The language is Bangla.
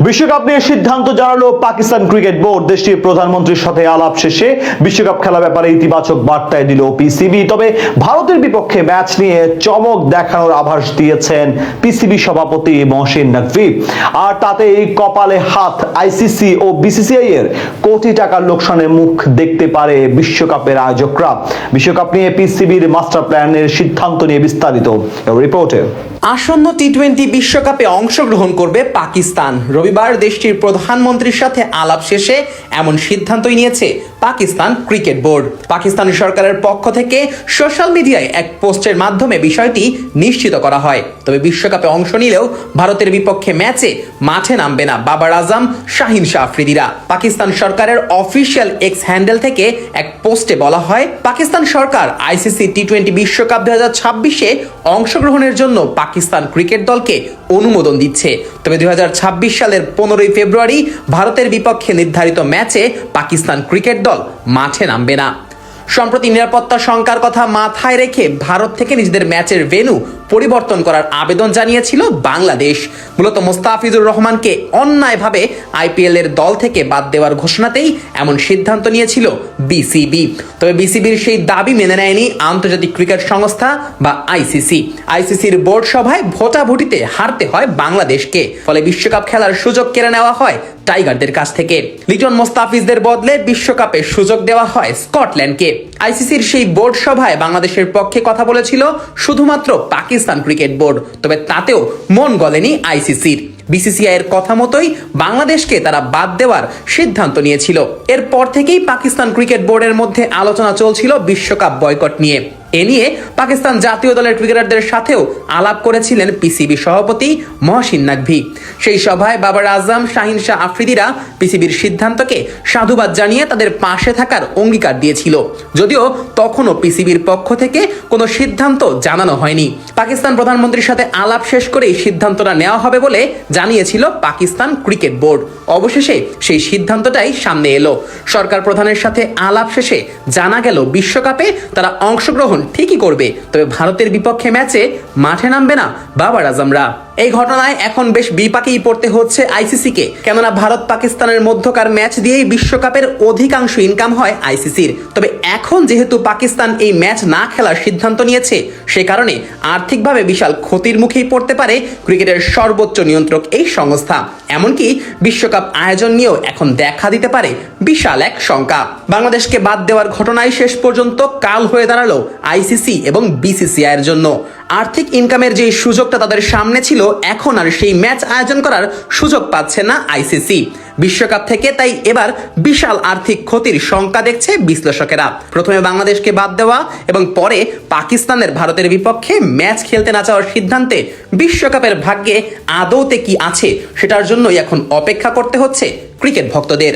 বিশ্বকাপ নিয়ে সিদ্ধান্ত জানালো পাকিস্তান ক্রিকেট বোর্ড। দেশটির প্রধানমন্ত্রীর সাথে আলাপ শেষে বিশ্বকাপ খেলা ব্যাপারে ইতিবাচক বার্তায় দিল পিসিবি। তবে ভারতের বিপক্ষে ম্যাচ নিয়ে চমক দেখানোর আভাস দিয়েছেন পিসিবি সভাপতি মহসিন নকভি। আর তাতেই কপালে হাত, আইসিসি ও বিসিসিআই এর কোটি টাকার লোকসানের মুখ দেখতে পারে বিশ্বকাপের আয়োজকরা। বিশ্বকাপ নিয়ে পিসিবির মাস্টার প্ল্যানের সিদ্ধান্ত নিয়ে বিস্তারিত রিপোর্টে। আসন্ন টি-20 বিশ্বকাপে অংশগ্রহণ করবে পাকিস্তান। রবিবার দেশটির প্রধানমন্ত্রীর সাথে আলাপ শেষে এমন সিদ্ধান্তই নিয়েছে পাকিস্তান ক্রিকেট বোর্ড। পাকিস্তান সরকারের পক্ষ থেকে সোশ্যাল মিডিয়ায় এক পোস্টের মাধ্যমে বিষয়টি নিশ্চিত করা হয়। তবে বিশ্বকাপে অংশ নিলেও ভারতের বিপক্ষে ম্যাচে মাঠে নামবে না বাবার আজম, শাহিন শাহ আফ্রিদিরা। পাকিস্তান সরকারের অফিসিয়াল এক্স হ্যান্ডেল থেকে এক পোস্টে বলা হয়, পাকিস্তান সরকার আইসিসি টি-20 বিশ্বকাপ 2026-এ অংশগ্রহণের জন্য পাকিস্তান ক্রিকেট দলকে অনুমোদন দিচ্ছে। তবে 2026 সালের 15 ফেব্রুয়ারি ভারতের বিপক্ষে নির্ধারিত ম্যাচে পাকিস্তান ক্রিকেট দল মাঠে নামবে না। সম্প্রতি নিরাপত্তা শঙ্কার কথা মাথায় রেখে ভারত থেকে নিজেদের ম্যাচের ভেন্যু পরিবর্তন করার আবেদন জানিয়েছিল বাংলাদেশ। মূলত মোস্তাফিজুর রহমানকে অন্যায়ভাবে আইপিএল এর দল থেকে বাদ দেওয়ার ঘোষণাতেই এমন সিদ্ধান্ত নিয়েছিল বিসিবি। তবে বিসিবির সেই দাবি মেনে নেয়নি আন্তর্জাতিক ক্রিকেট সংস্থা বা আইসিসি। আইসিসির বোর্ড সভায় ভোটাভুটিতে হারতে হয় বাংলাদেশকে। ফলে বিশ্বকাপ খেলার সুযোগ কেড়ে নেওয়া হয় টাইগারদের কাছ থেকে। লিটন মোস্তাফিজদের বদলে বিশ্বকাপে সুযোগ দেওয়া হয় স্কটল্যান্ডকে। আইসিসির সেই বোর্ড সভায় বাংলাদেশের পক্ষে কথা বলেছিল শুধুমাত্র পাকিস্তান ক্রিকেট বোর্ড। তবে তাতেও মন গলেনি আইসিসির। বিসিসিআই এর কথা মতোই বাংলাদেশকে তারা বাদ দেওয়ার সিদ্ধান্ত নিয়েছিল। এরপর থেকেই পাকিস্তান ক্রিকেট বোর্ডের মধ্যে আলোচনা চলছিল বিশ্বকাপ বয়কট নিয়ে। এ নিয়ে পাকিস্তান জাতীয় দলের ক্রিকেটারদের সাথেও আলাপ করেছিলেন পিসিবি সভাপতি মহসিন নকভি। সেই সভায় বাবার আজম, শাহিন শাহ আফ্রিদিরা পিসিবির সিদ্ধান্তকে সাধুবাদ জানিয়ে তাদের পাশে থাকার অঙ্গীকার দিয়েছিল। যদিও তখনও পিসিবির পক্ষ থেকে কোনো সিদ্ধান্ত জানানো হয়নি। পাকিস্তান প্রধানমন্ত্রীর সাথে আলাপ শেষ করেই সিদ্ধান্তটা নেওয়া হবে বলে জানিয়েছিল পাকিস্তান ক্রিকেট বোর্ড। অবশেষে সেই সিদ্ধান্তটাই সামনে এলো। সরকার প্রধানের সাথে আলাপ শেষে জানা গেল বিশ্বকাপে তারা অংশগ্রহণ ঠিকই করবে, তবে ভারতের বিপক্ষে ম্যাচে মাঠে নামবে না বাবার আজমরা। এই ঘটনায় এখন বেশ বিপাকেই পড়তে হচ্ছে আইসিসিকে। কেননা ভারত পাকিস্তানের মধ্যকার ম্যাচ দিয়েই বিশ্বকাপের অধিকাংশ ইনকাম হয় আইসিসির। তবে এখন যেহেতু পাকিস্তান এই ম্যাচ না খেলার সিদ্ধান্ত নিয়েছে, সে কারণে আর্থিকভাবে বিশাল ক্ষতির মুখেই পড়তে পারে ক্রিকেটের সর্বোচ্চ নিয়ন্ত্রক এই সংস্থা। এমনকি বিশ্বকাপ আয়োজন নিয়েও এখন দেখা দিতে পারে বিশাল এক শঙ্কা। বাংলাদেশকে বাদ দেওয়ার ঘটনায় শেষ পর্যন্ত কাল হয়ে দাঁড়ালো আইসিসি এবং বিসিসিআই এর জন্য। আর্থিক ইনকামের যে সুযোগটা তাদের সামনে ছিল, এখন আর সেই ম্যাচ আয়োজন করার সুযোগ পাচ্ছে না আইসিসি। বিশ্বকাপ থেকে তাই এবার বিশাল আর্থিক ক্ষতির শঙ্কা দেখছে বিশ্লেষকেরা। প্রথমে বাংলাদেশকে বাদ দেওয়া এবং পরে পাকিস্তানের ভারতের বিপক্ষে ম্যাচ খেলতে না চাওয়ার সিদ্ধান্তে বিশ্বকাপের ভাগ্যে আদৌতে কি আছে সেটার জন্যই এখন অপেক্ষা করতে হচ্ছে ক্রিকেট ভক্তদের।